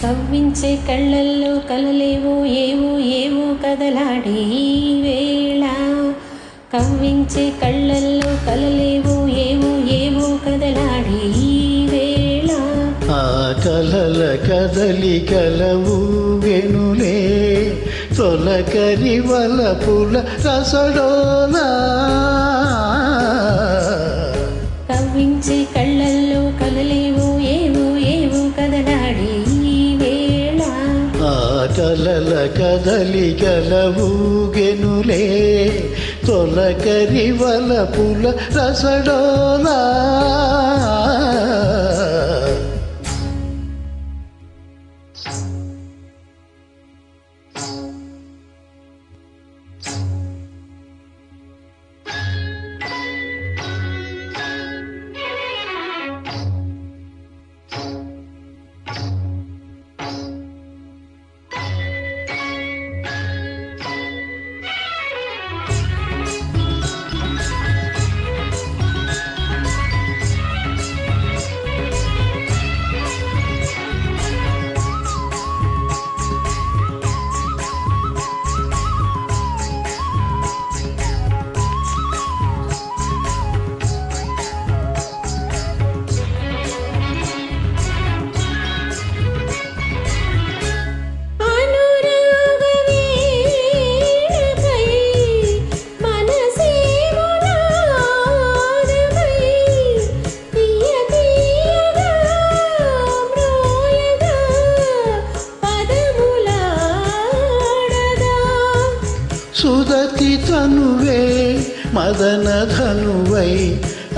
కవ్వించే కళ్ళల్లో కలలేవో ఏవో ఏవో కదలాడే ఈ వేళ. కవ్వించే కళ్ళల్లో కలలేవో ఏవో ఏవో కదలాడే ఈ వేళ. ఆ కలల కదలికలవు వెనులే తొలకరి వలపుల రసడోలా. కవ్వించే కళ్ళల్లో కలలేవో ఏవో ఏవో కదలాడే ఈ వేళ. ఆ కలల కదలికలవు గెనులే తొలకరి వలపుల రసడోలా. సుదతి తనువే మదన ధనువై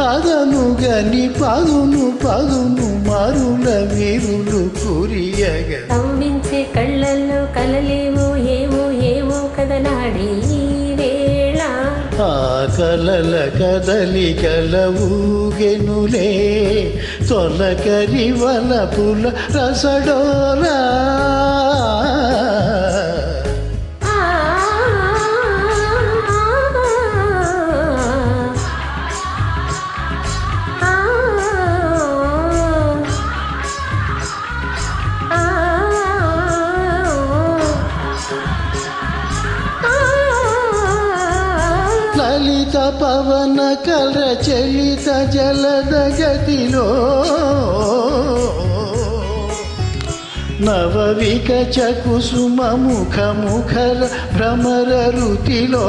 అదనుగని పదును పదును మరుల విరులు కురియగ. కవ్వించే కళ్ళల్లో కలలేవో ఏవో ఏవో కదలాడే ఈ వేళ. ఆ కలల కదలికలవు గెనులే తొలకరి వలపుల రసడోలా. లలిత పవన కల చలిత జలద గతిలో నవవికచ కుసుమ ముఖ ముఖర భ్రమర రుతిలో.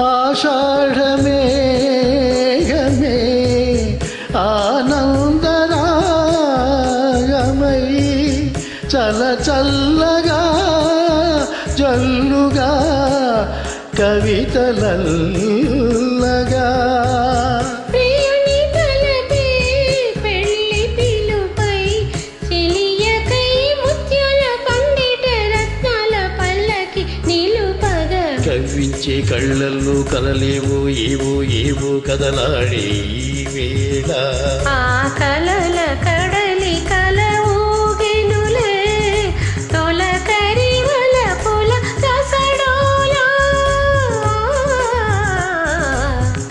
ఆషాఢమే గమే ఆనందరాగమై చల చల్లగా జల్లుగా కవితలల్లగా. కవ్వించే కళ్ళల్లో కలలేవో ఏవో ఏవో కదలాడే ఈ వేళ. ఆ కలల కడలి కలవుగెనులే తొలకరి వలపుల రసడోలా.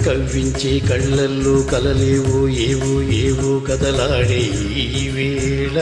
కవ్వించే కళ్ళల్లో కలలేవో ఏవో ఏవో కదలాడే ఈ వేళ.